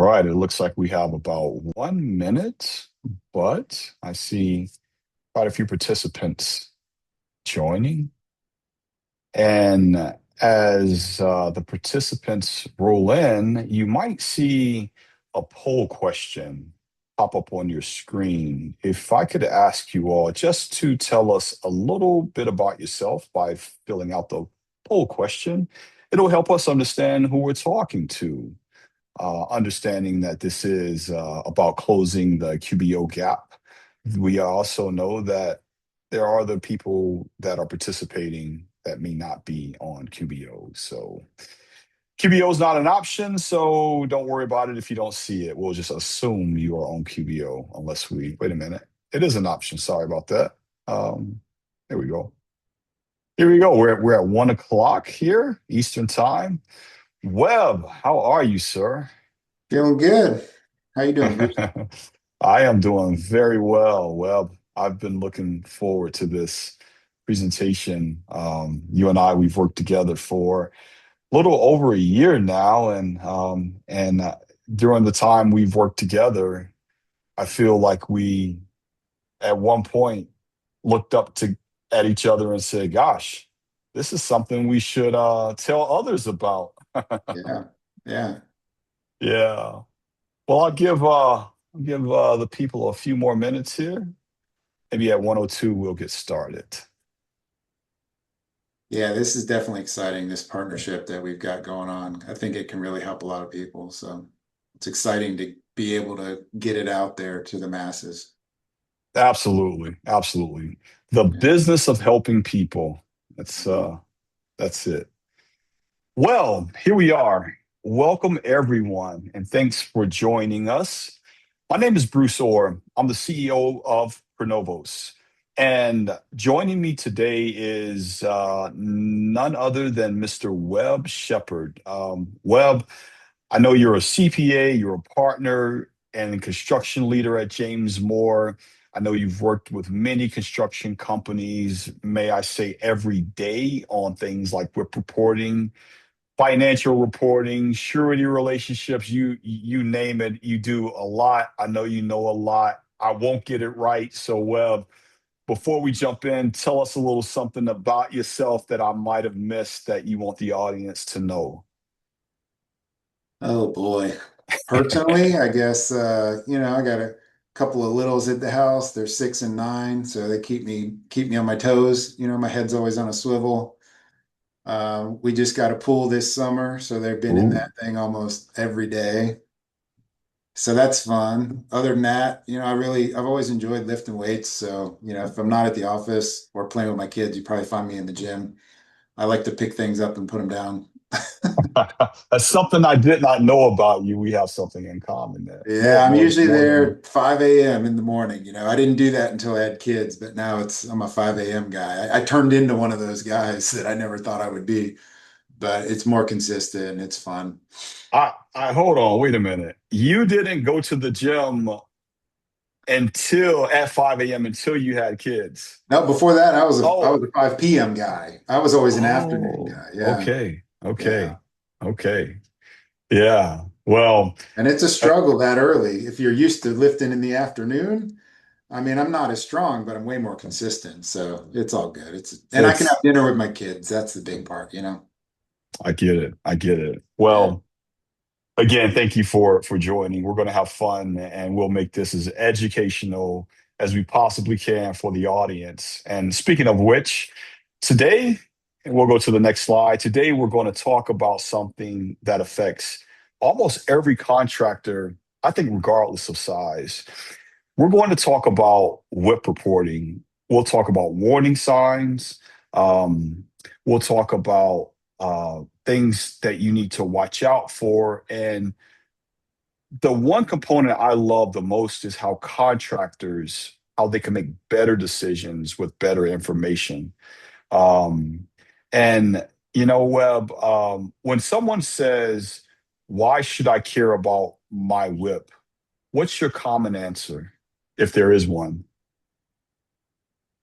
right, it looks like we have about 1 minute, but I see quite a few participants joining. And as the participants roll in, you might see a poll question pop up on your screen. If I could ask you all just to tell us a little bit about yourself by filling out the poll question, it'll help us understand who we're talking to, understanding that this is about closing the QBO gap. We also know that there are other people that are participating that may not be on QBO. So QBO is not an option, so don't worry about it if you don't see it. We'll just assume you are on QBO unless wait a minute. It is an option. Sorry about that. There we go. Here we go. We're at 1 o'clock here, Eastern time. Webb, how are you, sir? Feeling good. How you doing, Bruce? I am doing very well. Well, I've been looking forward to this presentation. You and I, we've worked together for a little over a year now, and during the time we've worked together, I feel like we, at one point, looked up to at each other and said, "Gosh, this is something we should tell others about." Yeah, yeah. Yeah. Well, I'll give the people a few more minutes here. Maybe at 102 we'll get started. Yeah, this is definitely exciting, this partnership that we've got going on. I think it can really help a lot of people. So it's exciting to be able to get it out there to the masses. Absolutely, absolutely. The Yeah. business of helping people. That's it. Well, here we are. Welcome everyone, and thanks for joining us. My name is Bruce Orr. I'm the CEO of ProNovos. And joining me today is none other than Mr. Webb Shephard. Webb, I know you're a CPA, you're a partner and a construction leader at James Moore. I know you've worked with many construction companies, may I say, every day on things like WIP reporting, financial reporting, surety relationships, you name it, you do a lot. I know you know a lot. I won't get it right. So, Webb, before we jump in, tell us a little something about yourself that I might have missed that you want the audience to know. Oh boy. Personally, I guess I got a couple of littles at the house. They're 6 and 9, so they keep me on my toes. My head's always on a swivel. We just got a pool this summer, so they've been in Ooh. that thing almost every day. So that's fun. Other than that, I've always enjoyed lifting weights. So, if I'm not at the office or playing with my kids, you probably find me in the gym. I like to pick things up and put them down. That's something I did not know about you. We have something in common there. Yeah, I'm usually More there than at 5 a.m. in the morning. I didn't do that until I had kids, but now I'm a 5 a.m. guy. I turned into one of those guys that I never thought I would be, but it's more consistent. It's fun. I hold on, wait a minute. You didn't go to the gym until at 5 a.m. until you had kids. No, before that, I was Oh, a 5 p.m. guy. I was always an afternoon oh, guy. Yeah. okay, Yeah. okay, okay. Yeah. Well, And it's a uh, struggle that early. If you're used to lifting in the afternoon, I mean, I'm not as strong, but I'm way more consistent. So it's all good. And I can have it's dinner with my kids. That's the big part. I get it. I get it. Yeah. Well, again, thank you for joining. We're going to have fun and we'll make this as educational as we possibly can for the audience. And speaking of which, today, and we'll go to the next slide. Today, we're going to talk about something that affects almost every contractor, I think, regardless of size. We're going to talk about WIP reporting. We'll talk about warning signs. Um, we'll talk about things that you need to watch out for. And the one component I love the most is how contractors, how they can make better decisions with better information. Um, and Webb, when someone says, "Why should I care about my WIP?" What's your common answer, if there is one?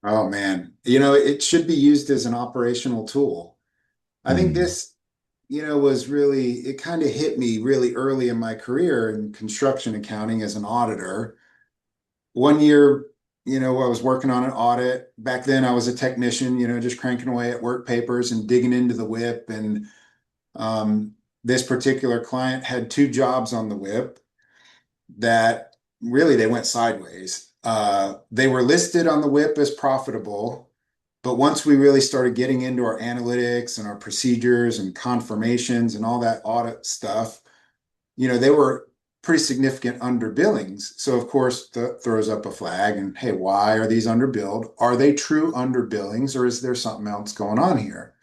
Oh man. It should be used as an operational tool. I think Hmm. this was really, it kind of hit me really early in my career in construction accounting as an auditor. One year, I was working on an audit. Back then, I was a technician, just cranking away at work papers and digging into the WIP. And this particular client had two jobs on the WIP that really they went sideways. They were listed on the WIP as profitable, but once we really started getting into our analytics and our procedures and confirmations and all that audit stuff, they were pretty significant underbillings. So of course, that throws up a flag and hey, why are these underbilled? Are they true underbillings or is there something else going on here?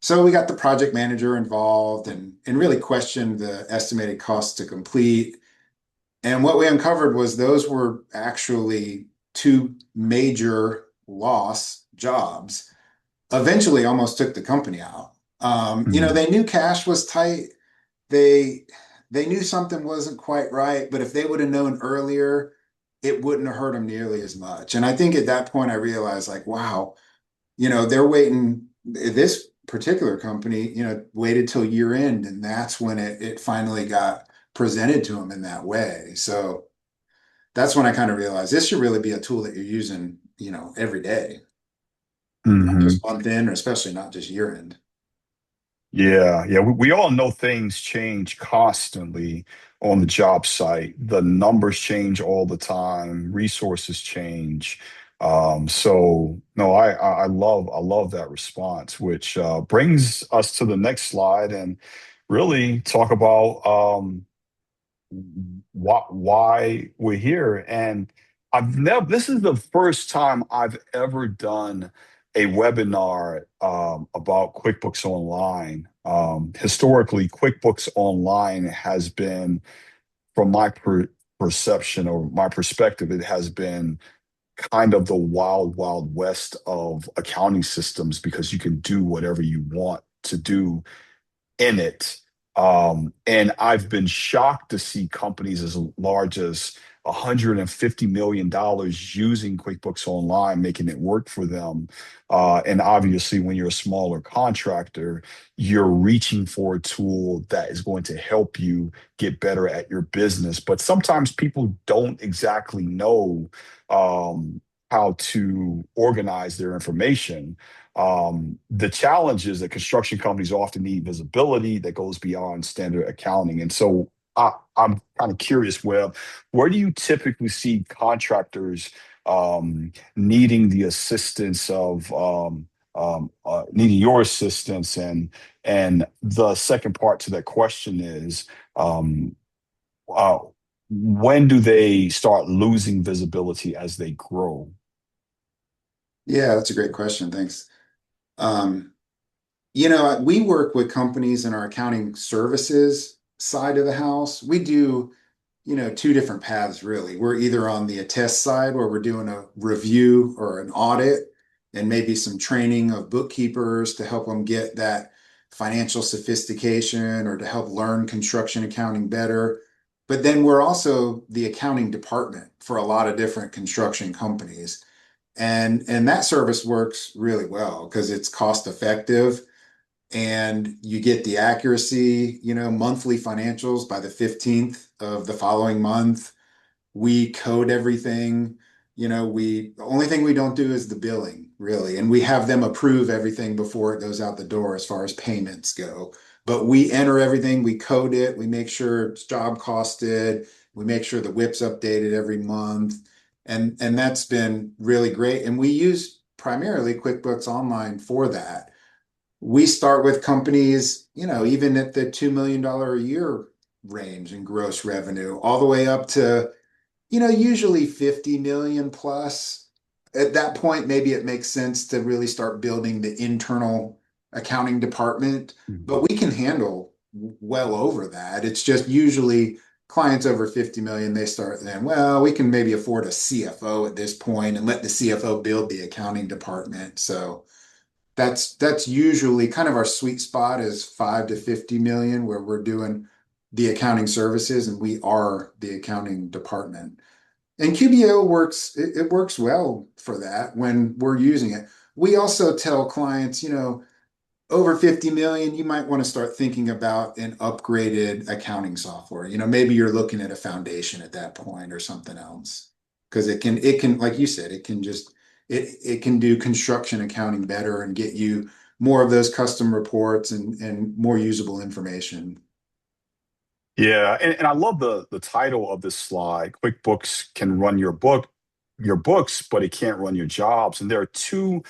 So we got the project manager involved and really questioned the estimated costs to complete. And what we uncovered was those were actually two major loss jobs. Eventually almost took the company out. Mm, They knew cash was tight. They they knew something wasn't quite right, but if they would have known earlier, it wouldn't have hurt them nearly as much. And I think at that point I realized like, wow, they're waiting. This particular company, waited till year end, and that's when it finally got presented to them in that way. So that's when I kind of realized this should really be a tool that you're using, every day, not hmm just month end, or especially not just year end. Yeah, yeah. We all know things change constantly on the job site. The numbers change all the time, resources change. So no, I love that response, which brings us to the next slide and really talk about why we're here. And this is the first time I've ever done a webinar about QuickBooks Online. Historically, QuickBooks Online has been, from my perception or my perspective, it has been kind of the wild, wild west of accounting systems because you can do whatever you want to do in it. And I've been shocked to see companies as large as $150 million using QuickBooks Online, making it work for them. And obviously, when you're a smaller contractor, you're reaching for a tool that is going to help you get better at your business. But sometimes people don't exactly know how to organize their information. The challenge is that construction companies often need visibility that goes beyond standard accounting. And so I'm kind of curious, Webb, where do you typically see contractors needing the assistance of needing your assistance? And the second part to that question is uh, when do they start losing visibility as they grow? Yeah, that's a great question. Thanks. Um, we work with companies in our accounting services side of the house. We do, two different paths really. We're either on the attest side where we're doing a review or an audit and maybe some training of bookkeepers to help them get that financial sophistication or to help learn construction accounting better. But then we're also the accounting department for a lot of different construction companies. And that service works really well because it's cost effective and you get the accuracy, monthly financials by the 15th of the following month. We code everything. The only thing we don't do is the billing, really. And we have them approve everything before it goes out the door as far as payments go. But we enter everything, we code it, we make sure it's job costed, we make sure the WIP's updated every month. And that's been really great. And we use primarily QuickBooks Online for that. We start with companies, even at the $2 million a year range in gross revenue, all the way up to, usually 50 million plus. At that point, maybe it makes sense to really start building the internal accounting department, but we can handle well over that. It's just usually clients over 50 million, they start then, well, we can maybe afford a CFO at this point and let the CFO build the accounting department. So that's usually kind of our sweet spot is 5 to 50 million where we're doing the accounting services and we are the accounting department. And QBO works, it works well for that when we're using it. We also tell clients, over 50 million, you might want to start thinking about an upgraded accounting software. Maybe you're looking at a foundation at that point or something else. Because it can, like you said, it can do construction accounting better and get you more of those custom reports and more usable information. Yeah, and I love the title of this slide. QuickBooks can run your books, but it can't run your jobs. And there are two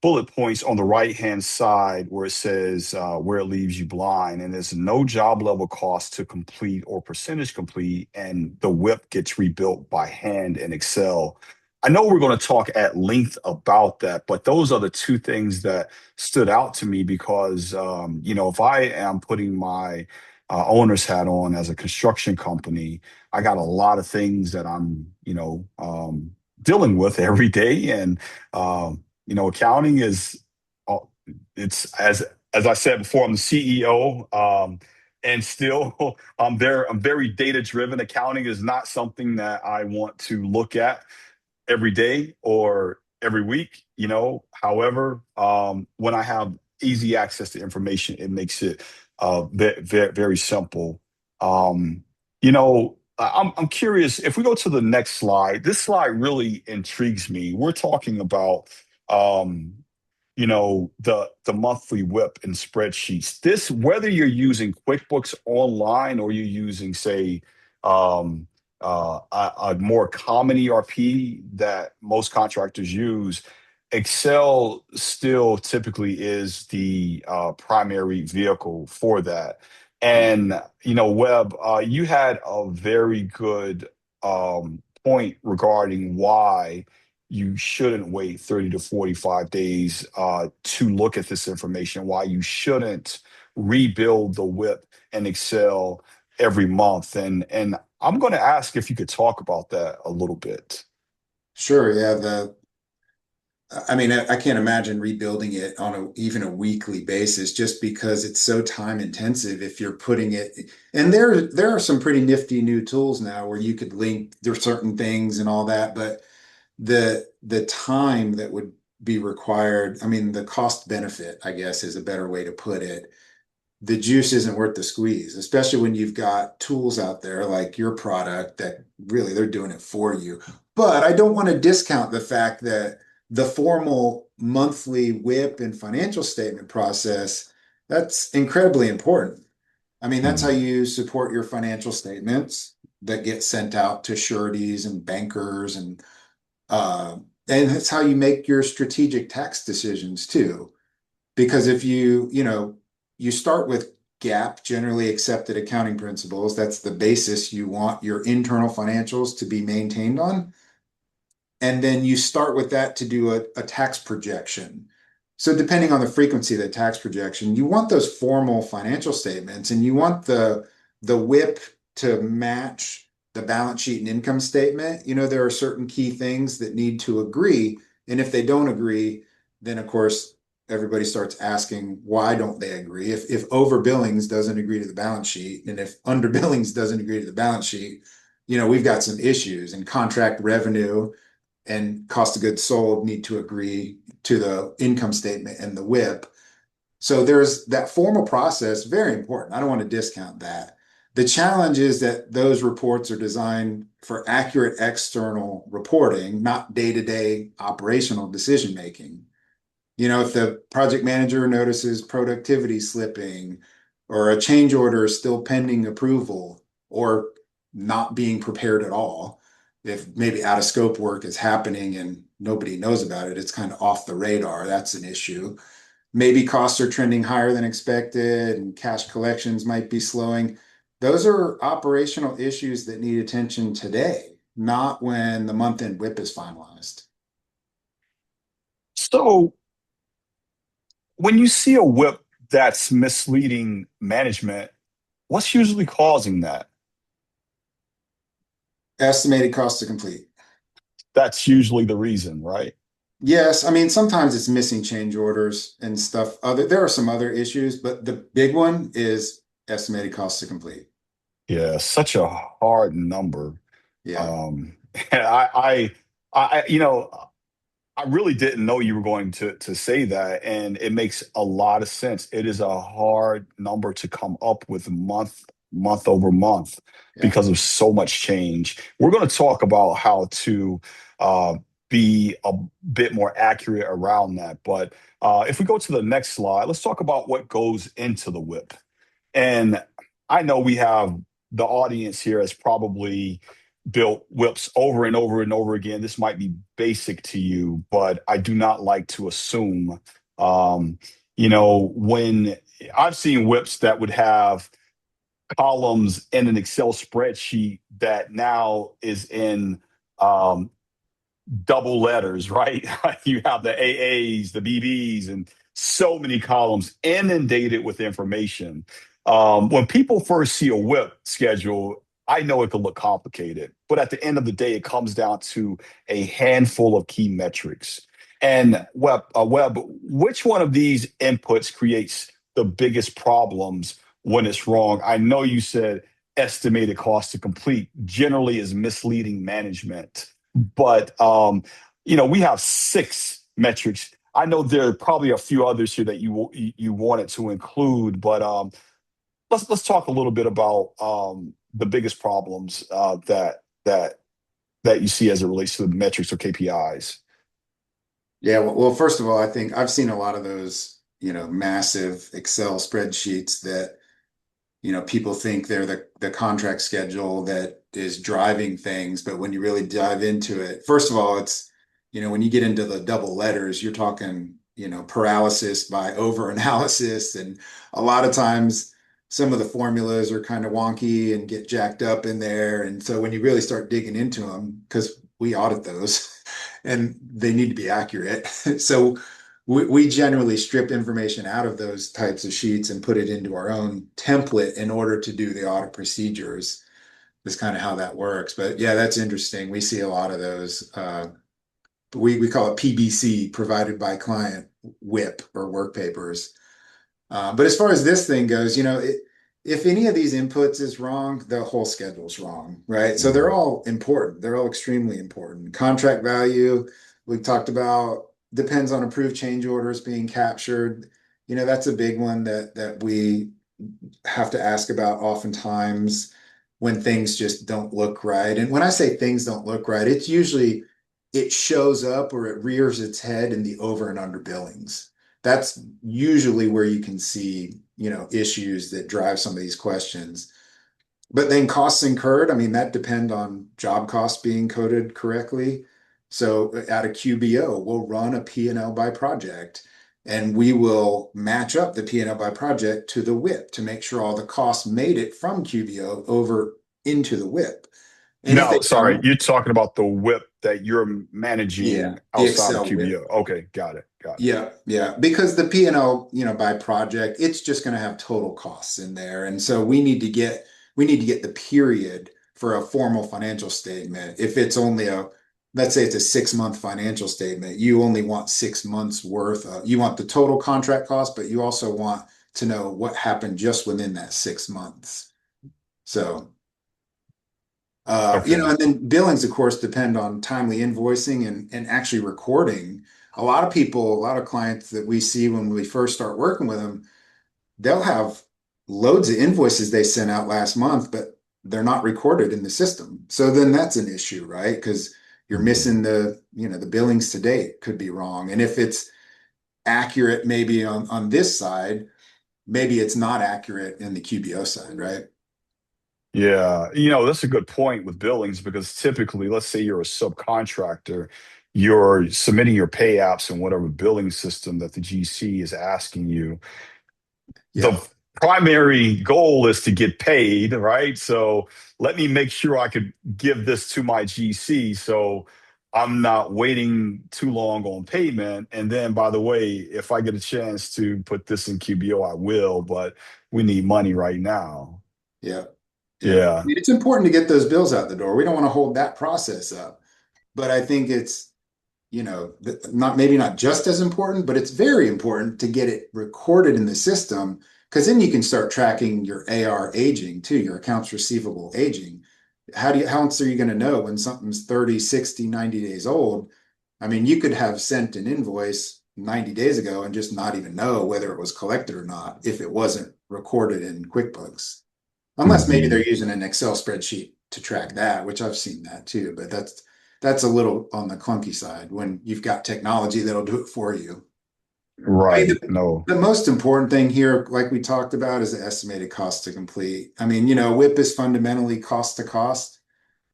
bullet points on the right hand side where it says where it leaves you blind, and there's no job level cost to complete or percentage complete, and the WIP gets rebuilt by hand in Excel. I know we're going to talk at length about that, but those are the two things that stood out to me because if I am putting my owner's hat on as a construction company, I got a lot of things that I'm dealing with every day, and accounting is, uh, it's as I said before, I'm the CEO, and still I'm there. I'm very data driven. Accounting is not something that I want to look at every day or every week. However, when I have easy access to information, it makes it very, very simple. I'm curious if we go to the next slide. This slide really intrigues me. We're talking about um, the monthly WIP and spreadsheets. This, whether you're using QuickBooks Online or you're using, say, um, a more common ERP that most contractors use, Excel still typically is the primary vehicle for that. And Webb, you had a very good point regarding why you shouldn't wait 30 to 45 days to look at this information, why you shouldn't rebuild the WIP in Excel every month. And I'm going to ask if you could talk about that a little bit. Sure, yeah. I mean, I can't imagine rebuilding it on even a weekly basis just because it's so time intensive if you're putting it. And there are some pretty nifty new tools now where you could link there's certain things and all that, but the time that would be required, I mean, the cost benefit, I guess, is a better way to put it. The juice isn't worth the squeeze, especially when you've got tools out there like your product that really they're doing it for you. But I don't want to discount the fact that the formal monthly WIP and financial statement process, that's incredibly important. I mean, that's how Mhm. you support your financial statements that get sent out to sureties and bankers uh, and that's how you make your strategic tax decisions too. Because if you start with GAAP, generally accepted accounting principles, that's the basis you want your internal financials to be maintained on. And then you start with that to do a tax projection. So depending on the frequency of the tax projection, you want those formal financial statements and you want the WIP to match the balance sheet and income statement. There are certain key things that need to agree. And if they don't agree, then of course everybody starts asking why don't they agree? If over billings doesn't agree to the balance sheet, and if under billings doesn't agree to the balance sheet, we've got some issues and contract revenue and cost of goods sold need to agree to the income statement and the WIP. So there's that formal process, very important. I don't want to discount that. The challenge is that those reports are designed for accurate external reporting, not day-to-day operational decision making. If the project manager notices productivity slipping or a change order is still pending approval or not being prepared at all, if maybe out of scope work is happening and nobody knows about it, it's kind of off the radar. That's an issue. Maybe costs are trending higher than expected and cash collections might be slowing. Those are operational issues that need attention today, not when the month-end WIP is finalized. So when you see a WIP that's misleading management, what's usually causing that? Estimated cost to complete. That's usually the reason, right? Yes, I mean sometimes it's missing change orders and stuff. There are some other issues, but the big one is estimated cost to complete. Yeah, such a hard number. Yeah. Um, I, I, I, you know, I really didn't know you were going to say that, and it makes a lot of sense. It is a hard number to come up with month over month Yeah. because of so much change. We're going to talk about how to uh, be a bit more accurate around that. But if we go to the next slide, let's talk about what goes into the WIP. And I know we have the audience here has probably built whips over and over and over again. This might be basic to you, but I do not like to assume. Um, when I've seen whips that would have columns in an Excel spreadsheet that now is in um, double letters, right? You have the AAs, the BBs, and so many columns inundated with information. When people first see a WIP schedule, I know it can look complicated, but at the end of the day, it comes down to a handful of key metrics. And Webb, which one of these inputs creates the biggest problems when it's wrong? I know you said estimated cost to complete generally is misleading management, but we have six metrics. I know there are probably a few others here that you wanted to include, but let's talk a little bit about the biggest problems that you see as it relates to the metrics or KPIs. Yeah, well, first of all, I think I've seen a lot of those, massive Excel spreadsheets that, people think they're the contract schedule that is driving things, but when you really dive into it, first of all, it's, when you get into the double letters, you're talking, paralysis by over analysis, and a lot of times some of the formulas are kind of wonky and get jacked up in there, and so when you really start digging into them, because we audit those and they need to be accurate, so we generally strip information out of those types of sheets and put it into our own template in order to do the audit procedures. That's kind of how that works. But yeah, that's interesting. We see a lot of those. We call it PBC, provided by client WIP or work papers. But as far as this thing goes, if any of these inputs is wrong, the whole schedule's wrong, right? So they're Mhm. all important. They're all extremely important. Contract value, we talked about, depends on approved change orders being captured. That's a big one that we have to ask about oftentimes when things just don't look right. And when I say things don't look right, it's usually it shows up or it rears its head in the over and under billings. That's usually where you can see, issues that drive some of these questions. But then costs incurred, I mean, that depend on job costs being coded correctly. So at a QBO, we'll run a P&L by project, and we will match up the P&L by project to the WIP to make sure all the costs made it from QBO over into the WIP. And if they No, sorry, don't, you're talking about the WIP that you're yeah, managing the outside of Excel WIP. QBO. Okay, got it, got it. Yeah, yeah, because the P&L, by project, it's just going to have total costs in there. And so we need to get the period for a formal financial statement. If it's only let's say it's a 6-month financial statement, you only want 6 months worth of, you want the total contract cost, but you also want to know what happened just within that 6 months. So Okay. and then billings, of course, depend on timely invoicing and actually recording. A lot of people, a lot of clients that we see when we first start working with them, they'll have loads of invoices they sent out last month, but they're not recorded in the system. So then that's an issue, right? Because you're Mhm. missing the billings to date could be wrong. And if it's accurate, maybe on this side, maybe it's not accurate in the QBO side, right? Yeah, that's a good point with billings because typically, let's say you're a subcontractor, you're submitting your pay apps in whatever billing system that the GC is asking you. The Yeah. primary goal is to get paid, right? So let me make sure I could give this to my GC so I'm not waiting too long on payment. And then, by the way, if I get a chance to put this in QBO, I will, but we need money right now. Yeah. Yeah. I Yeah. mean, it's important to get those bills out the door. We don't want to hold that process up. But I think it's, not maybe not just as important, but it's very important to get it recorded in the system because then you can start tracking your AR aging too, your accounts receivable aging. How else are you going to know when something's 30, 60, 90 days old? I mean, you could have sent an invoice 90 days ago and just not even know whether it was collected or not if it wasn't recorded in QuickBooks. Unless maybe Mhm. they're using an Excel spreadsheet to track that, which I've seen that too, but that's a little on the clunky side when you've got technology that'll do it for you. I mean, Right. No. the most important thing here, like we talked about, is the estimated cost to complete. I mean, WIP is fundamentally cost to cost,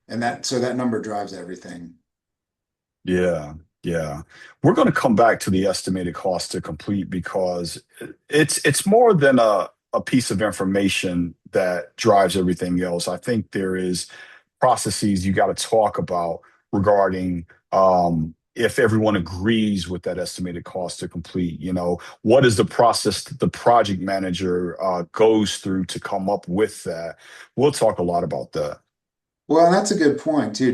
and that number drives everything. Yeah, yeah. We're going to come back to the estimated cost to complete because it's more than a piece of information that drives everything else. I think there is processes you got to talk about regarding if everyone agrees with that estimated cost to complete. What is the process that the project manager goes through to come up with that? We'll talk a lot about that. Well, and that's a good point too.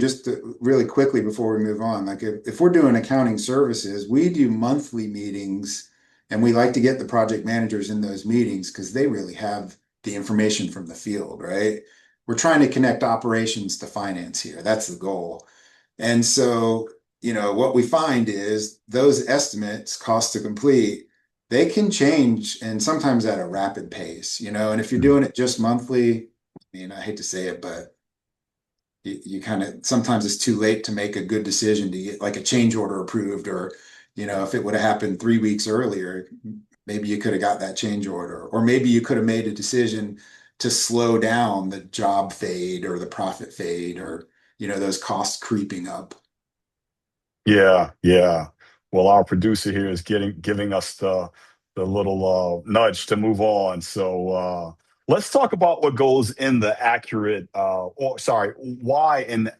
Really quickly before we move on, like if we're doing accounting services, we do monthly meetings and we like to get the project managers in those meetings because they really have the information from the field, right? We're trying to connect operations to finance here. That's the goal. And so, what we find is those estimates, cost to complete, they can change and sometimes at a rapid pace. And if you're doing it just monthly, I mean, I hate to say it, but you kind of sometimes it's too late to make a good decision to get like a change order approved, or if it would have happened 3 weeks earlier, maybe you could have got that change order, or maybe you could have made a decision to slow down the job fade or the profit fade, or those costs creeping up. Yeah, yeah. Well, our producer here is giving us the little nudge to move on. So let's talk about what goes in the accurate or sorry, why an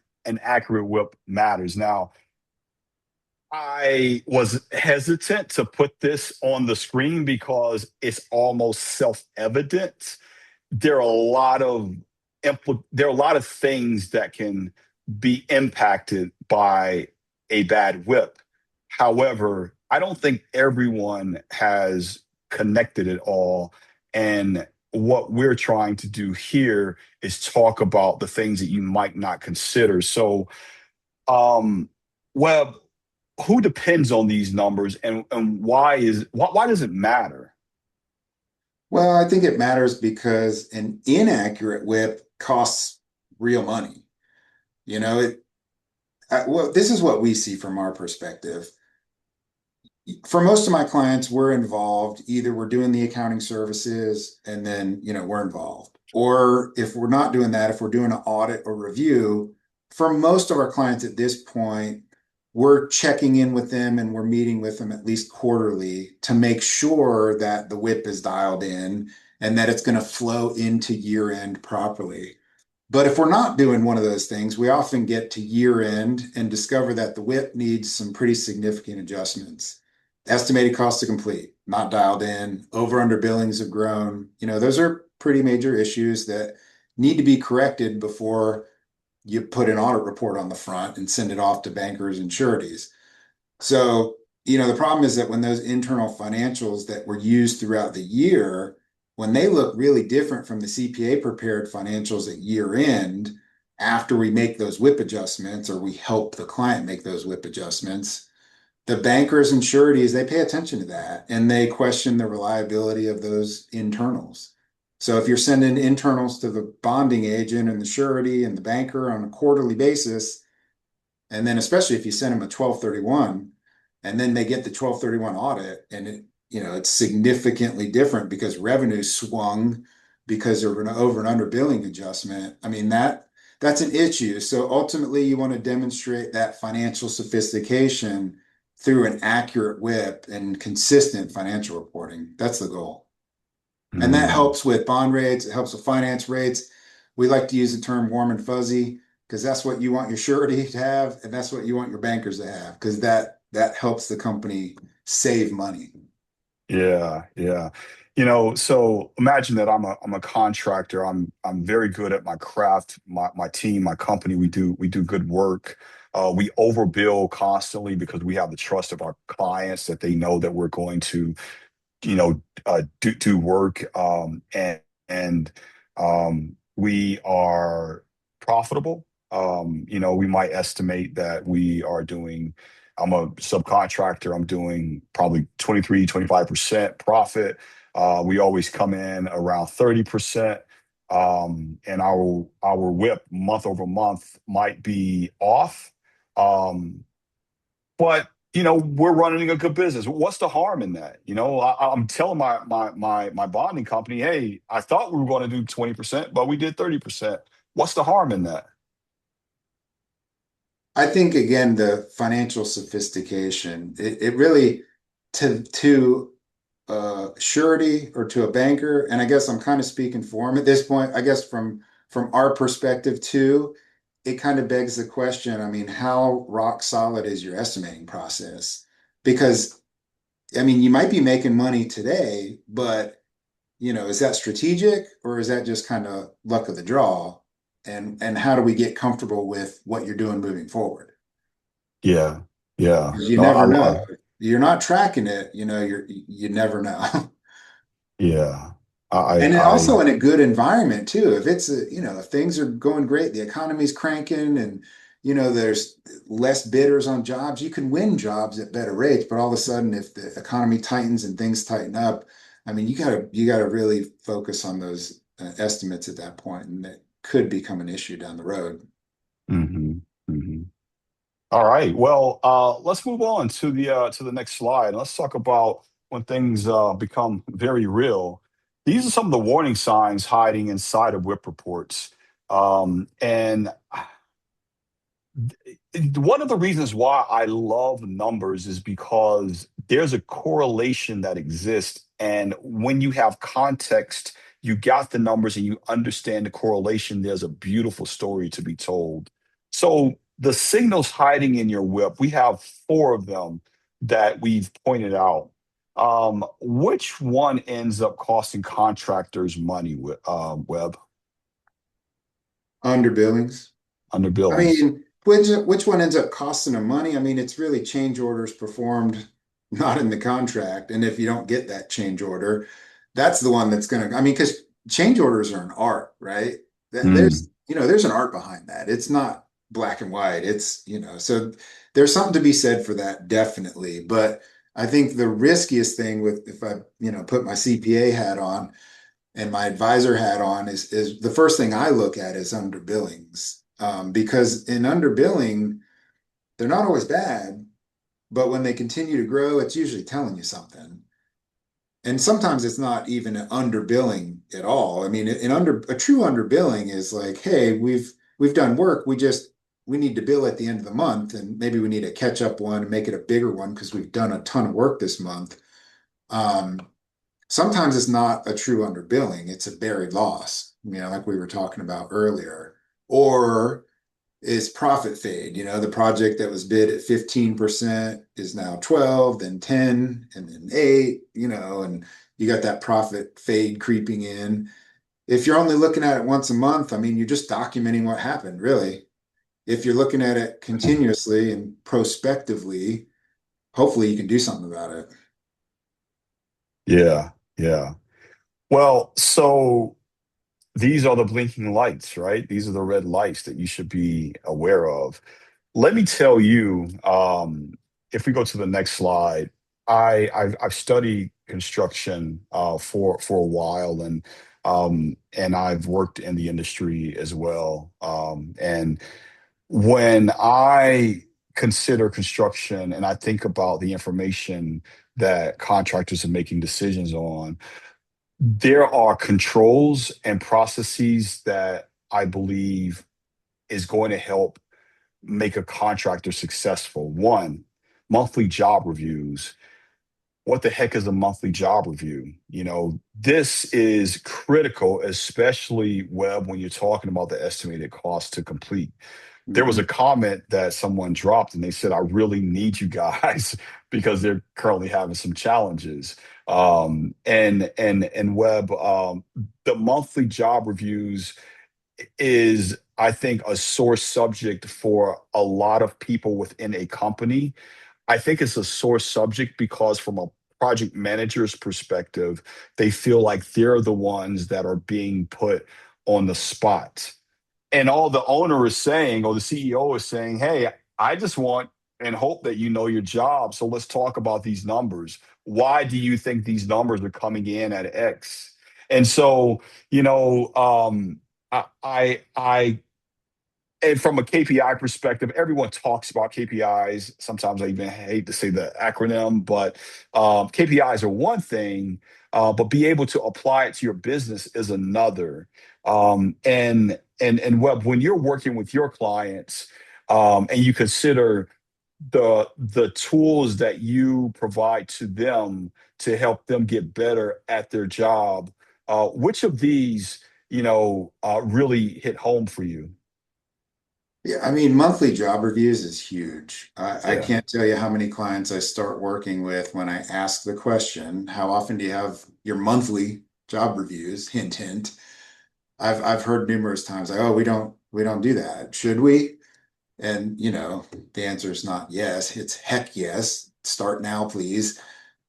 accurate whip matters. Now, I was hesitant to put this on the screen because it's almost self-evident. There are a lot of there are a lot of things that can be impacted by a bad whip. However, I don't think everyone has connected it all. And what we're trying to do here is talk about the things that you might not consider. So, um, Webb, who depends on these numbers and why does it matter? Well, I think it matters because an inaccurate whip costs real money. Well, this is what we see from our perspective. For most of my clients, we're involved. Either we're doing the accounting services and then, we're involved. Or if we're not doing that, if we're doing an audit or review, for most of our clients at this point, we're checking in with them and we're meeting with them at least quarterly to make sure that the WIP is dialed in and that it's going to flow into year end properly. But if we're not doing one of those things, we often get to year end and discover that the WIP needs some pretty significant adjustments. Estimated cost to complete, not dialed in, over under billings have grown. Those are pretty major issues that need to be corrected before you put an audit report on the front and send it off to bankers and sureties. So, the problem is that when those internal financials that were used throughout the year, when they look really different from the CPA prepared financials at year end, after we make those WIP adjustments or we help the client make those WIP adjustments, the bankers and sureties, they pay attention to that and they question the reliability of those internals. So if you're sending internals to the bonding agent and the surety and the banker on a quarterly basis, and then especially if you send them a 1231 and then they get the 1231 audit and it's significantly different because revenue swung because of an over and under billing adjustment. I mean, that's an issue. So ultimately you want to demonstrate that financial sophistication through an accurate WIP and consistent financial reporting. That's the goal. And that Hmm. helps with bond rates, it helps with finance rates. We like to use the term warm and fuzzy because that's what you want your surety to have, and that's what you want your bankers to have, because that helps the company save money. Yeah, yeah. So imagine that I'm a contractor. I'm very good at my craft, my team, my company. We do good work. We overbill constantly because we have the trust of our clients that they know that we're going to, do work. And we are profitable. We might estimate that we are doing I'm a subcontractor. I'm doing probably 23, 25% profit. We always come in around 30%. And our WIP month over month might be off. Um, but we're running a good business. What's the harm in that? I'm telling my bonding company, hey, I thought we were going to do 20%, but we did 30%. What's the harm in that? I think again, the financial sophistication, it really to surety or to a banker, and I guess I'm kind of speaking for him at this point. I guess from our perspective too, it kind of begs the question. I mean, how rock solid is your estimating process? Because I mean, you might be making money today, but is that strategic or is that just kind of luck of the draw? And how do we get comfortable with what you're doing moving forward? Yeah, yeah. Because you No, never know. You're not tracking it, you never know. yeah. And then I also in a good environment too. If it's if things are going great, the economy's cranking and there's less bidders on jobs, you can win jobs at better rates. But all of a sudden, if the economy tightens and things tighten up, I mean, you gotta really focus on those estimates at that point, and that could become an issue down the road. hmm hmm All right. Well, let's move on to the next slide. Let's talk about when things become very real. These are some of the warning signs hiding inside of WIP reports. And one of the reasons why I love numbers is because there's a correlation that exists. And when you have context, you got the numbers and you understand the correlation, there's a beautiful story to be told. So the signals hiding in your WIP, we have four of them that we've pointed out. Which one ends up costing contractors money, Webb, Underbillings. under I billings? mean, which one ends up costing them money? I mean, it's really change orders performed not in the contract. And if you don't get that change order, that's the one that's going to, I mean, because change orders are an art, right? Mm, There's an art behind that. It's not black and white. So there's something to be said for that, definitely. But I think the riskiest thing with if I, put my CPA hat on and my advisor hat on is the first thing I look at is underbillings. Because in underbilling, they're not always bad, but when they continue to grow, it's usually telling you something. And sometimes it's not even an underbilling at all. I mean, a true underbilling is like, hey, we've done work, we need to bill at the end of the month, and maybe we need to catch up one and make it a bigger one because we've done a ton of work this month. Um, Sometimes it's not a true underbilling, it's a buried loss, like we were talking about earlier. Or is profit fade. The project that was bid at 15% is now 12, then 10, and then 8, and you got that profit fade creeping in. If you're only looking at it once a month, I mean, you're just documenting what happened, really. If you're looking at it continuously and prospectively, hopefully you can do something about it. yeah, yeah. Well, so these are the blinking lights, right? These are the red lights that you should be aware of. Let me tell you, if we go to the next slide, I've studied construction for a while, and I've worked in the industry as well. And when I consider construction and I think about the information that contractors are making decisions on, there are controls and processes that I believe is going to help make a contractor successful. One, monthly job reviews. What the heck is a monthly job review? This is critical, especially Webb, when you're talking about the estimated cost to complete. There was a Mhm. comment that someone dropped and they said, I really need you guys because they're currently having some challenges. And Webb, the monthly job reviews is, I think, a sore subject for a lot of people within a company. I think it's a sore subject because, from a project manager's perspective, they feel like they're the ones that are being put on the spot. And all the owner is saying, or the CEO is saying, hey, I just want and hope that you know your job. So let's talk about these numbers. Why do you think these numbers are coming in at X? And so, you know, I and from a KPI perspective, everyone talks about KPIs. Sometimes I even hate to say the acronym, but KPIs are one thing, but be able to apply it to your business is another. And Webb, when you're working with your clients, and you consider the tools that you provide to them to help them get better at their job, which of these, really hit home for you? Yeah, I mean, monthly job reviews is huge. I Yeah. can't tell you how many clients I start working with when I ask the question, how often do you have your monthly job reviews? Hint, hint. I've heard numerous times like, oh, we don't do that. Should we? And the answer is not yes. It's heck yes. Start now, please.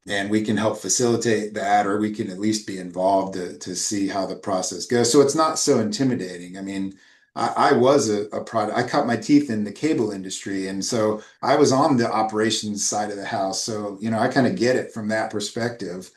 And we can help facilitate that, or we can at least be involved to see how the process goes. So it's not so intimidating. I mean, I was a product, I cut my teeth in the cable industry. And so I was on the operations side of the house. So, I kind of get it from that perspective,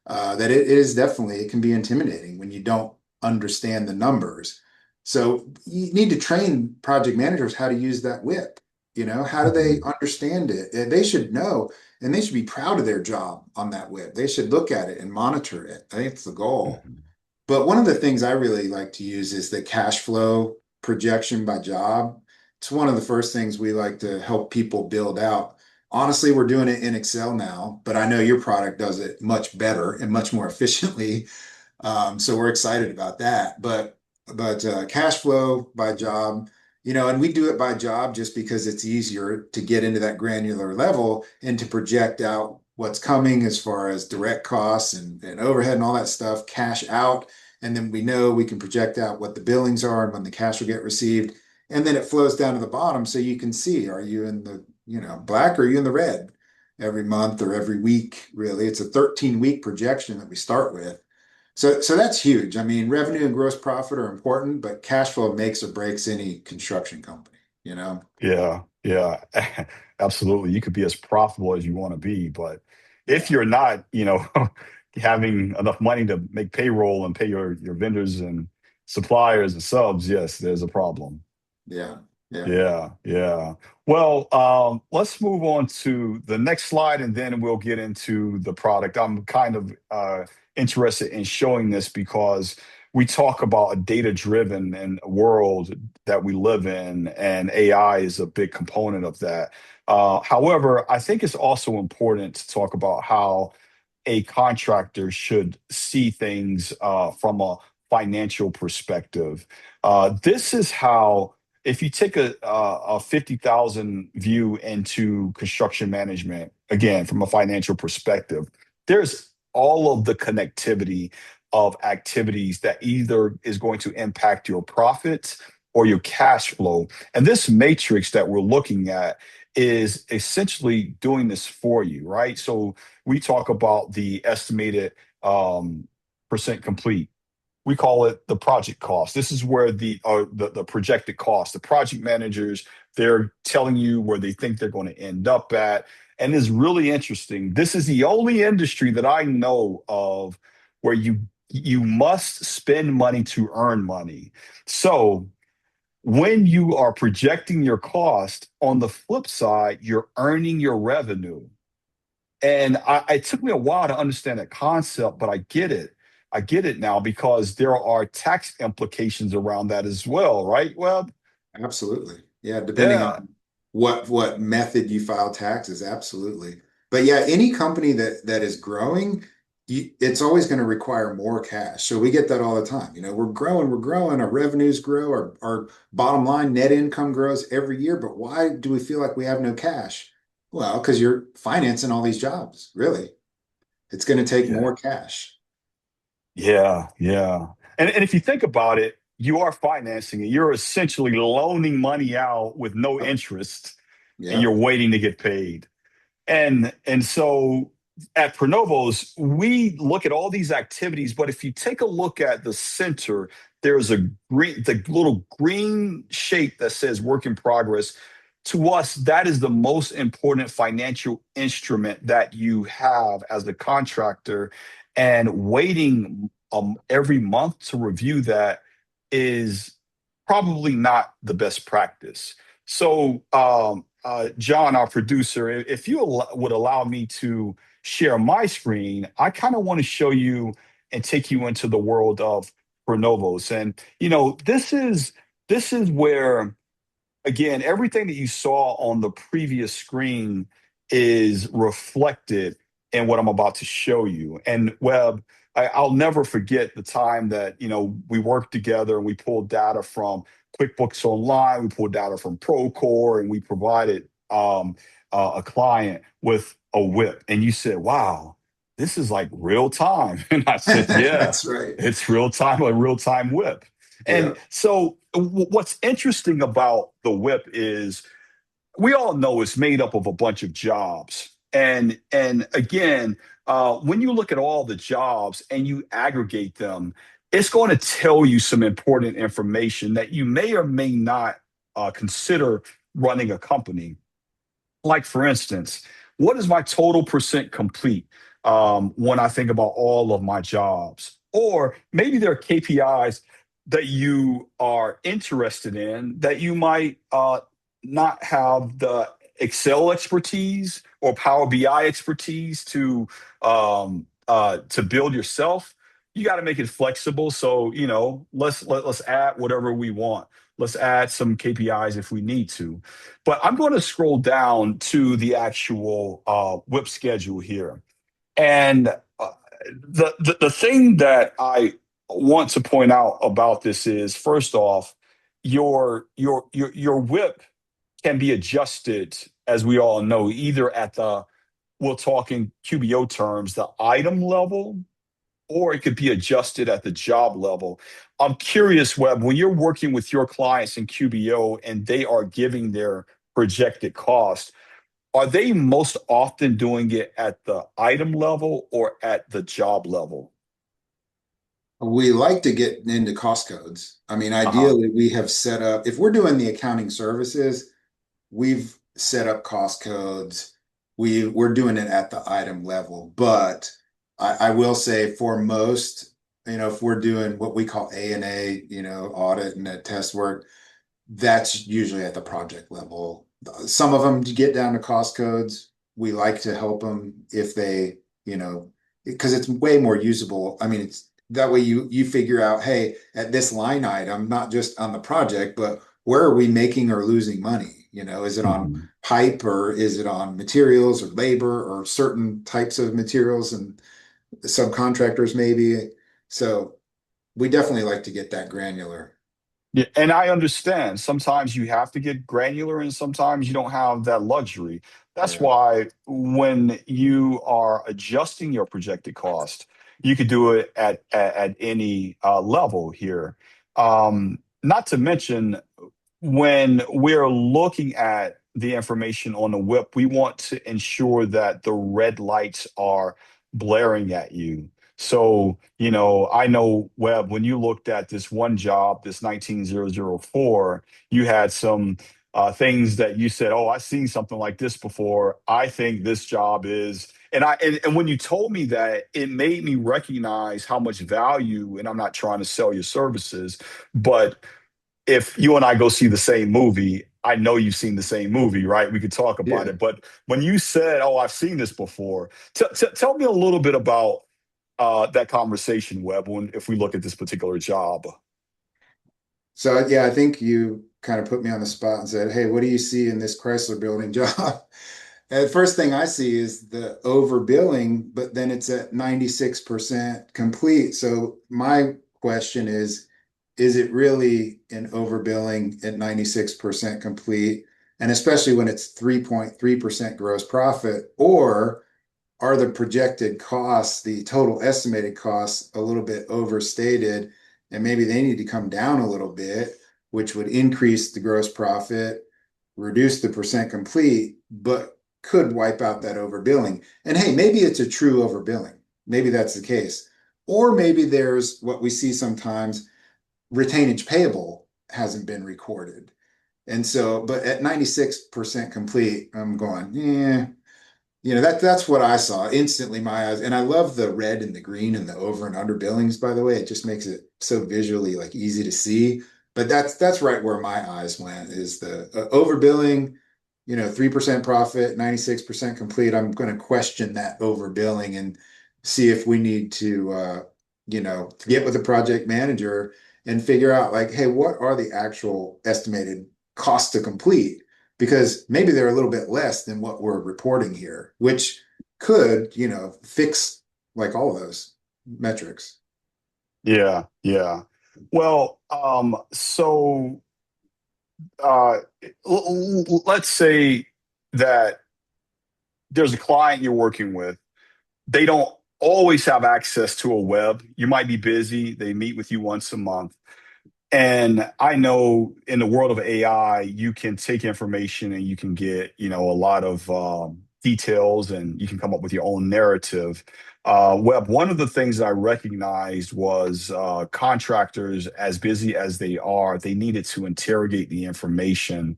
that it is definitely, it can be intimidating when you don't understand the numbers. So you need to train project managers how to use that WIP. How do they Mhm. understand it? They should know, and they should be proud of their job on that WIP. They should look at it and monitor it. I think it's the goal. Mhm. But one of the things I really like to use is the cash flow projection by job. It's one of the first things we like to help people build out. Honestly, we're doing it in Excel now, but I know your product does it much better and much more efficiently. So we're excited about that. But cash flow by job, and we do it by job just because it's easier to get into that granular level and to project out what's coming as far as direct costs and overhead and all that stuff, cash out. And then we know we can project out what the billings are and when the cash will get received. And then it flows down to the bottom so you can see, are you in the, black or are you in the red every month or every week, really? It's a 13-week projection that we start with. So that's huge. I mean, revenue and gross profit are important, but cash flow makes or breaks any construction company, you know? Yeah, yeah, absolutely. You could be as profitable as you want to be, but if Yeah, you're not, having enough money to make payroll and pay your vendors and suppliers and subs, yes, there's a problem. yeah, yeah. Yeah, yeah. Well, let's move on to the next slide, and then we'll get into the product. I'm kind of interested in showing this because we talk about a data-driven and world that we live in, and AI is a big component of that. However, I think it's also important to talk about how a contractor should see things from a financial perspective. This is how, if you take a 50,000 view into construction management, again, from a financial perspective, there's all of the connectivity of activities that either is going to impact your profits or your cash flow. And this matrix that we're looking at is essentially doing this for you, right? So we talk about the estimated percent complete. We call it the project cost. This is where the projected cost. The project managers, they're telling you where they think they're going to end up at, and it's really interesting. This is the only industry that I know of where you must spend money to earn money. So when you are projecting your cost, on the flip side, you're earning your revenue. And it took me a while to understand that concept, but I get it. I get it now because there are tax implications around that as well, right? Well, Absolutely. Yeah, depending yeah, on what method you file taxes, absolutely. But yeah, any company that is growing, it's always going to require more cash. So we get that all the time. We're growing, our revenues grow, our bottom line net income grows every year. But why do we feel like we have no cash? Well, because you're financing all these jobs, really. It's going to take yeah, more cash. yeah, yeah. And if you think about it, you are financing it. You're essentially loaning money out with no Yep. interest, and you're Yep. waiting to get paid. And so at ProNovos, we look at all these activities, but if you take a look at the center, there's the little green shape that says work in progress. to us, that is the most important financial instrument that you have as a contractor. And waiting every month to review that is probably not the best practice. So, John, our producer, if you would allow me to share my screen, I kind of want to show you and take you into the world of ProNovos. And this is where, again, everything that you saw on the previous screen is reflected in what I'm about to show you. And Webb, I'll never forget the time that, we worked together and we pulled data from QuickBooks Online, we pulled data from Procore, and we provided a client with a WIP. And you said, wow, this is like real time. And I said, yeah, That's right. it's real time, a real time WIP. Yeah. And so what's interesting about the WIP is we all know it's made up of a bunch of jobs. And again, when you look at all the jobs and you aggregate them, it's going to tell you some important information that you may or may not consider running a company. Like, for instance, what is my total percent complete when I think about all of my jobs? Or maybe there are KPIs that you are interested in that you might not have the Excel expertise or Power BI expertise to build yourself. You got to make it flexible. So, let's add whatever we want. Let's add some KPIs if we need to. But I'm going to scroll down to the actual WIP schedule here. And the thing that I want to point out about this is, first off, your WIP can be adjusted, as we all know, either at the, we'll talk in QBO terms, the item level, or it could be adjusted at the job level. I'm curious, Webb, when you're working with your clients in QBO and they are giving their projected cost, are they most often doing it at the item level or at the job level? We like to get into cost codes. I mean, Uh-huh. ideally, we have set up, if we're doing the accounting services, we've set up cost codes. We're doing it at the item level. But I will say for most, if we're doing what we call A&A, audit and test work, that's usually at the project level. Some of them get down to cost codes. We like to help them if they, because it's way more usable. I mean, it's that way you figure out, hey, at this line item, not just on the project, but where are we making or losing money? Is it on Mhm. pipe or is it on materials or labor or certain types of materials and subcontractors maybe? So we definitely like to get that granular. Yeah, and I understand sometimes you have to get granular and sometimes you don't have that luxury. That's Yeah. why when you are adjusting your projected cost, you could do it at any level here. Not to mention, when we're looking at the information on the WIP, we want to ensure that the red lights are blaring at you. So, I know, Webb, when you looked at this one job, this 19004, you had some things that you said, oh, I've seen something like this before. I think this job is, and when you told me that, it made me recognize how much value, and I'm not trying to sell your services, but if you and I go see the same movie, I know you've seen the same movie, right? We could talk about Yeah. it. But when you said, "Oh, I've seen this before," tell me a little bit about that conversation, Webb. When if we look at this particular job. So yeah, I think you kind of put me on the spot and said, "Hey, what do you see in this Chrysler building job?" And the first thing I see is the overbilling, but then it's at 96% complete. So my question is it really an overbilling at 96% complete? And especially when it's 3.3% gross profit, or are the projected costs, the total estimated costs, a little bit overstated, and maybe they need to come down a little bit, which would increase the gross profit, reduce the percent complete, but could wipe out that overbilling. And hey, maybe it's a true overbilling. Maybe that's the case. Or maybe there's what we see sometimes, retainage payable hasn't been recorded. And so, but at 96% complete, I'm going, yeah, that's what I saw instantly, my eyes. And I love the red and the green and the over and under billings, by the way. It just makes it so visually like easy to see. But that's right where my eyes went is the overbilling, 3% profit, 96% complete. I'm going to question that overbilling and see if we need to, get with the project manager and figure out like, hey, what are the actual estimated costs to complete? Because maybe they're a little bit less than what we're reporting here, which could, fix like all of those metrics. Yeah, yeah. Well, so uh, let's say that there's a client you're working with. They don't always have access to a web. You might be busy. They meet with you once a month. And I know in the world of AI, you can take information and you can get, a lot of details and you can come up with your own narrative. Webb, one of the things I recognized was contractors, as busy as they are, they needed to interrogate the information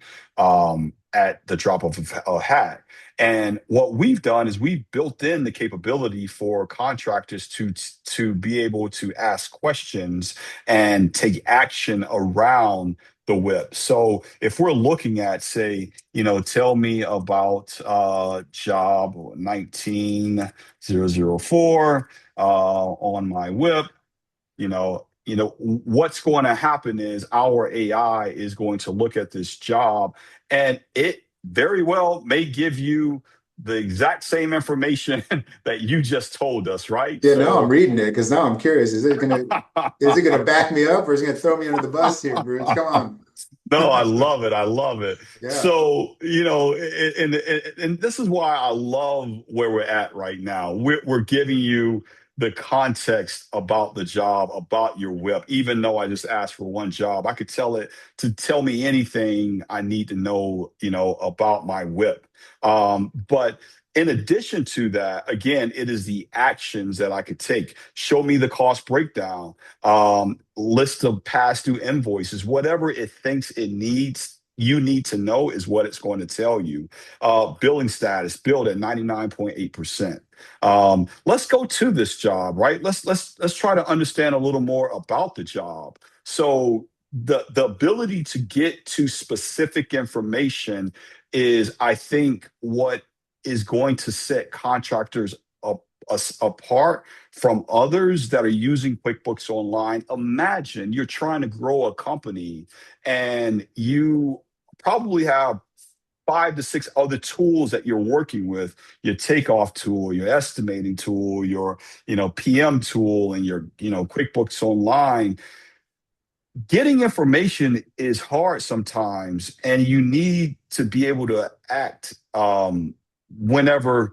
at the drop of a hat. And what we've done is we've built in the capability for contractors to be able to ask questions and take action around the WIP. So if we're looking at, say, tell me about job 19004 on my WIP, what's going to happen is our AI is going to look at this job and it very well may give you the exact same information that you just told us, right? Yeah, now I'm So reading it because now I'm curious. Is it gonna back me up or is it gonna throw me under the bus here, Bruce? Come on. no, I love it. I love it. Yeah. So, and this is why I love where we're at right now. We're giving you the context about the job, about your WIP. Even though I just asked for one job, I could tell it to tell me anything I need to know, about my WIP. But in addition to that, again, it is the actions that I could take. Show me the cost breakdown, list of past due invoices, whatever it thinks it needs. You need to know is what it's going to tell you. Billing status, billed at 99.8%. Let's go to this job, right? Let's try to understand a little more about the job. So the ability to get to specific information is, I think, what is going to set contractors apart from others that are using QuickBooks Online. Imagine you're trying to grow a company and you probably have 5 to 6 other tools that you're working with, your takeoff tool, your estimating tool, your PM tool, and your QuickBooks Online. Getting information is hard sometimes, and you need to be able to act whenever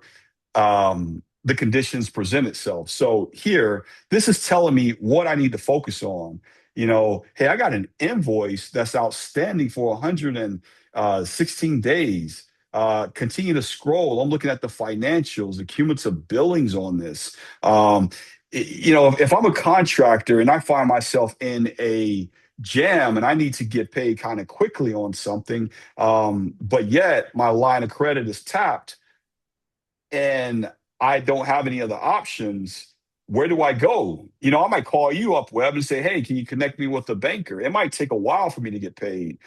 the conditions present itself. So here, this is telling me what I need to focus on. Hey, I got an invoice that's outstanding for 116 days. Continue to scroll. I'm looking at the financials, the cumulative billings on this. If I'm a contractor and I find myself in a jam and I need to get paid kind of quickly on something, but yet my line of credit is tapped and I don't have any other options, where do I go? I might call you up, Webb, and say, hey, can you connect me with the banker? It might take a while for me to get paid.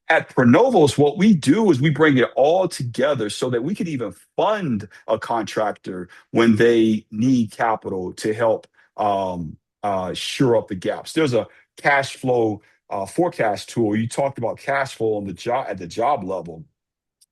At ProNovos, what we do is we bring it all together so that we can even fund a contractor when they need capital to help shore up the gaps. There's a cash flow forecast tool. You talked about cash flow on the job at the job level.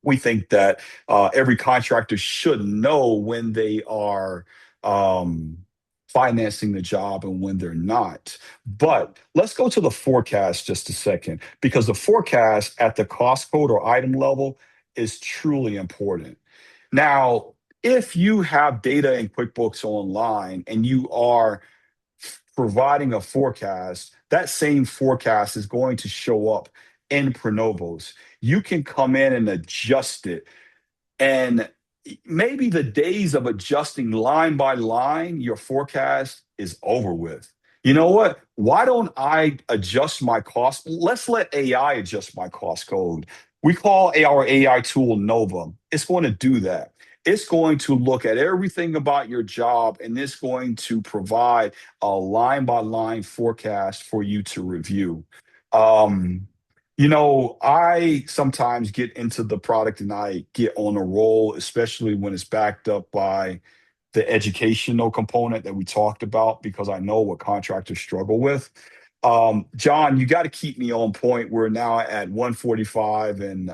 We think that every contractor should know when they are um, financing the job and when they're not. But let's go to the forecast just a second, because the forecast at the cost code or item level is truly important. Now, if you have data in QuickBooks Online and you are providing a forecast, that same forecast is going to show up in ProNovos. You can come in and adjust it. And maybe the days of adjusting line by line your forecast is over with. You know what? Why don't I adjust my cost? Let's let AI adjust my cost code. We call our AI tool Nova. It's going to do that. It's going to look at everything about your job and it's going to provide a line by line forecast for you to review. Um, I sometimes get into the product and I get on a roll, especially when it's backed up by the educational component that we talked about because I know what contractors struggle with. John, you got to keep me on point. We're now at 1:45, and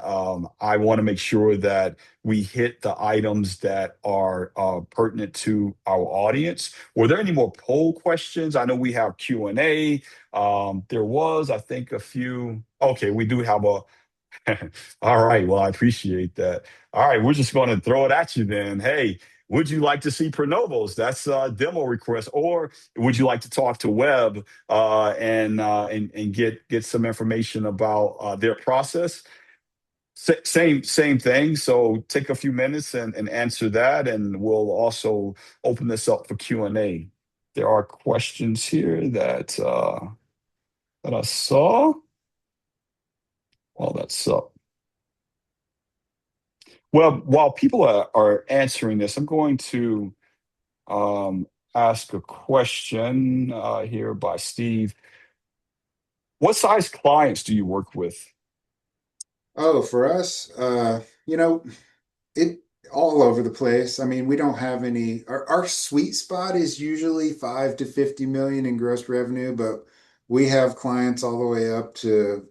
I want to make sure that we hit the items that are pertinent to our audience. Were there any more poll questions? I know we have Q&A. There was, I think, a few. Okay, we do have a all right. Well, I appreciate that. All right, we're just going to throw it at you then. Hey, would you like to see ProNovos? That's a demo request, or would you like to talk to Webb and get some information about their process? Same thing. So take a few minutes and answer that, and we'll also open this up for Q&A. There are questions here that I saw. Well, that's up. Well, while people are answering this, I'm going to ask a question here by Steve. What size clients do you work with? Oh, for us, it all over the place. I mean, we don't have any. Our sweet spot is usually 5 to 50 million in gross revenue, but we have clients all the way up to,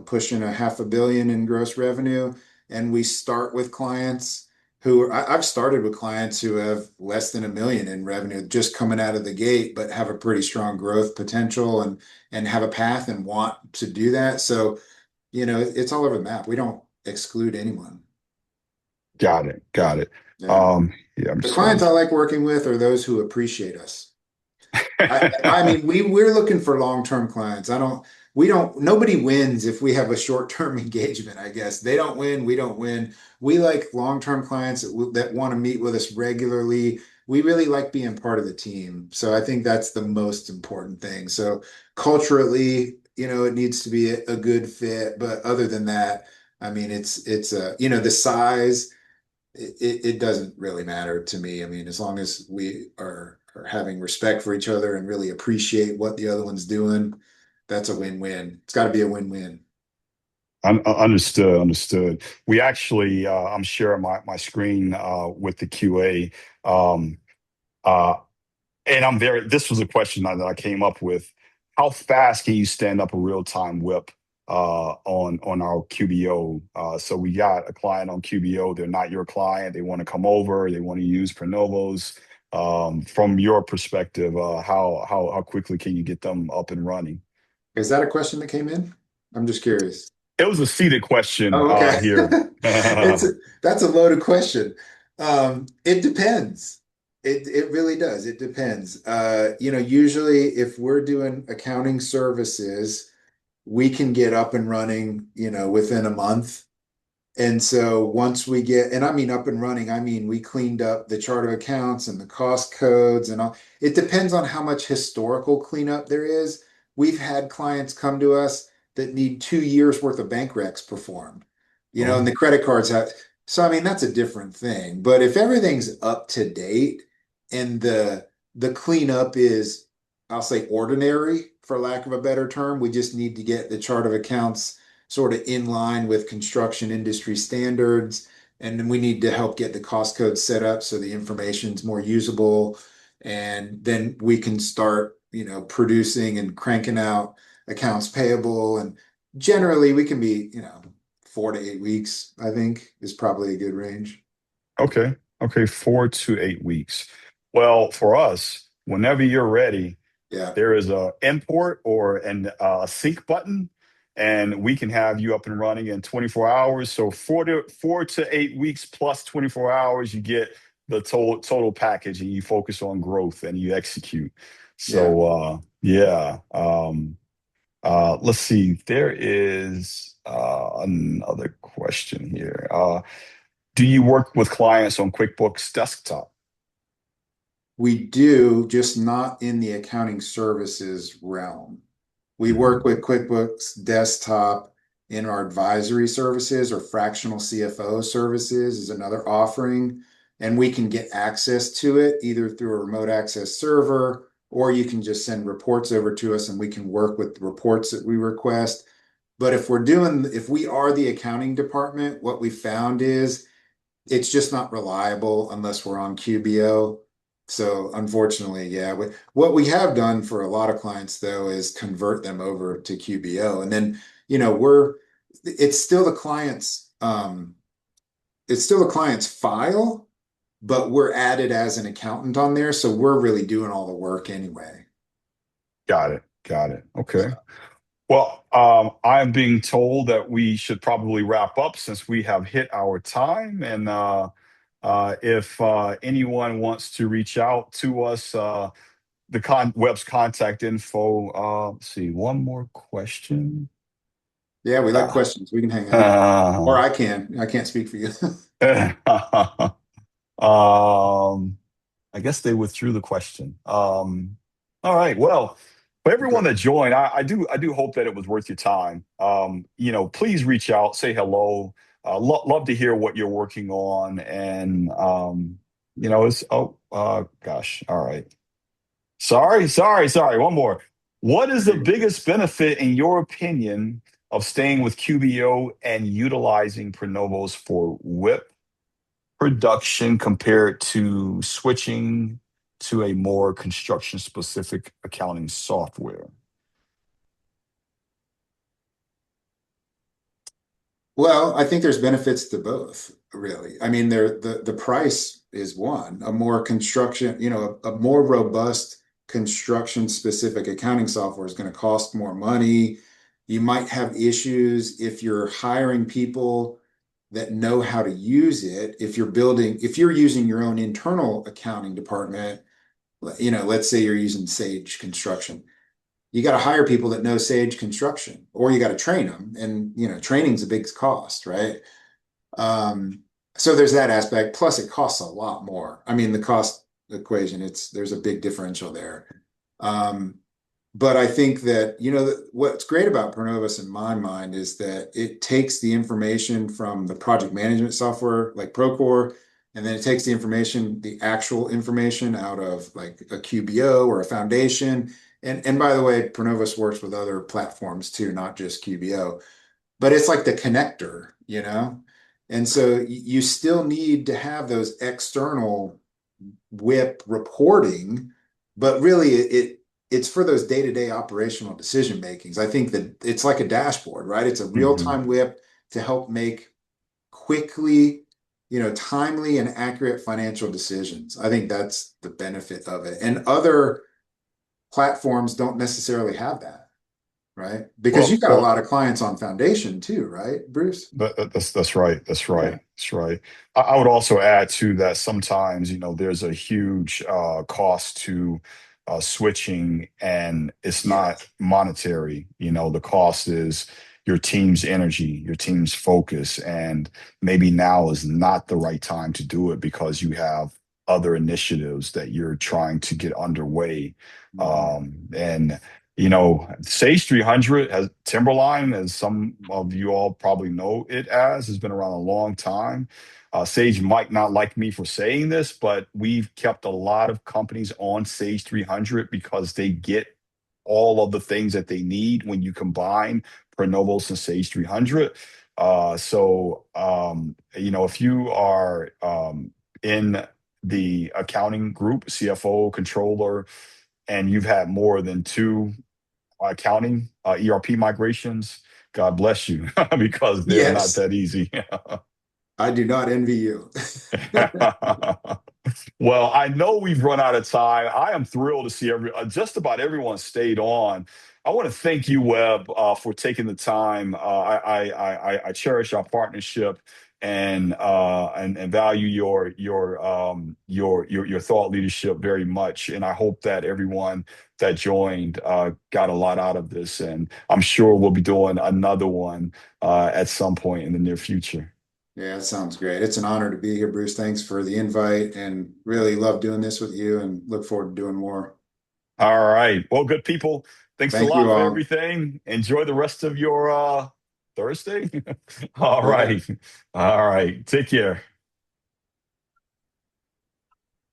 pushing a 500 million in gross revenue. And we start with clients I've started with clients who have less than 1 million in revenue just coming out of the gate, but have a pretty strong growth potential and have a path and want to do that. So, it's all over the map. We don't exclude anyone. Got it. Got it. Yeah. Yeah, I'm The just going clients I like working with are those who appreciate us. I to. mean, we're looking for long-term clients. We don't, nobody wins if we have a short-term engagement, I guess. They don't win, we don't win. We like long-term clients that want to meet with us regularly. We really like being part of the team. So I think that's the most important thing. So culturally, it needs to be a good fit. But other than that, I mean, the size it doesn't really matter to me. I mean, as long as we are having respect for each other and really appreciate what the other one's doing, that's a win-win. It's got to be a win-win. Understood, understood. We actually, I'm sharing my screen with the QA. Um, uh, and this was a question that I came up with. How fast can you stand up a real-time WIP on our QBO? So we got a client on QBO. They're not your client. They want to come over. They want to use ProNovos. From your perspective, how quickly can you get them up and running? Is that a question that came in? I'm just curious. It was a seated question Oh, okay. here. It's that's a loaded question. It depends. It really does. It depends. Usually if we're doing accounting services, we can get up and running, within a month. And so once we get, and I mean up and running, I mean we cleaned up the chart of accounts and the cost codes and all. It depends on how much historical cleanup there is. We've had clients come to us that need 2 years worth of bank recs performed, and Oh, the credit cards have. So I mean that's a different thing. But if everything's up to date and the cleanup is, I'll say ordinary for lack of a better term, we just need to get the chart of accounts sort of in line with construction industry standards. And then we need to help get the cost code set up so the information's more usable. And then we can start, producing and cranking out accounts payable. And generally we can be, 4 to 8 weeks, I think is probably a good range. okay. Okay, 4 to 8 weeks. Well, for us, whenever you're ready, Yeah. there is a import or a sync button, and we can have you up and running in 24 hours. So 4 to 8 weeks plus 24 hours, you get the total package, and you focus on growth and you execute. Yeah. So yeah. Let's see. There is another question here. Do you work with clients on QuickBooks Desktop? We do, just not in the accounting services realm. We work Mhm. with QuickBooks Desktop in our advisory services, or fractional CFO services is another offering. And we can get access to it either through a remote access server, or you can just send reports over to us and we can work with the reports that we request. But if we are the accounting department, what we found is it's just not reliable unless we're on QBO. So unfortunately, yeah, what we have done for a lot of clients though is convert them over to QBO. And then, we're it's still the client's it's still the client's file, but we're added as an accountant on there. So we're really doing all the work anyway. Got it. Got it. So Okay. Well, I'm being told that we should probably wrap up since we have hit our time. And if anyone wants to reach out to us, Webb's contact info. Let's see, one more question. yeah, we like Ah. questions. We can hang out. Or I can. I can't speak for you. Um, I guess they withdrew the question. All right. Well, for everyone Okay. that joined, I do hope that it was worth your time. Please reach out, say hello. Love to hear what you're working on, and it's gosh. All right. Sorry. One more. What is the biggest benefit, in your opinion, of staying with QBO and utilizing ProNovos for WIP production compared to switching to a more construction specific accounting software? Well, I think there's benefits to both, really. I mean, the price is one, a more construction, a more robust construction specific accounting software is going to cost more money. You might have issues if you're hiring people that know how to use it. If you're using your own internal accounting department, let's say you're using Sage Construction, you got to hire people that know Sage Construction, or you got to train them. And, training's a big cost, right? Um, so there's that aspect. Plus, it costs a lot more. I mean, the cost equation, there's a big differential there. Um, but I think that, what's great about Pronovus in my mind is that it takes the information from the project management software like Procore, and then it takes the actual information out of like a QBO or a foundation. And by the way, Pronovus works with other platforms too, not just QBO, but it's like the connector. And so you still need to have those external WIP reporting, but really it's for those day-to-day operational decision makings. I think that it's like a dashboard, right? It's a Hmm. real-time WIP to help make quickly, timely and accurate financial decisions. I think that's the benefit of it. And other platforms don't necessarily have that, right? Because Well, you've got a well, lot of clients on Foundation too, right, Bruce? that's right. That's right. Yeah. That's right. I would also add to that sometimes, there's a huge cost to switching, and it's not Yes. monetary. The cost is your team's energy, your team's focus, and maybe now is not the right time to do it because you have other initiatives that you're trying to get underway. Mhm. And Sage 300 has Timberline, as some of you all probably know it as, has been around a long time. Sage might not like me for saying this, but we've kept a lot of companies on Sage 300 because they get all of the things that they need when you combine Pronovos and Sage 300. If you are in the accounting group, CFO, controller, and you've had more than two accounting ERP migrations, God bless you, because they're not Yes. that easy. I do not envy you. Well, I know we've run out of time. I am thrilled to see just about everyone stayed on. I want to thank you, Webb, for taking the time. I cherish our partnership and value your thought leadership very much. And I hope that everyone that joined got a lot out of this. And I'm sure we'll be doing another one at some point in the near future. Yeah, that sounds great. It's an honor to be here, Bruce. Thanks for the invite and really love doing this with you and look forward to doing more. All right. Well, good people. Thanks a Thank lot you for all. everything. Enjoy the rest of your Thursday. All Go ahead. right. All right. Take care.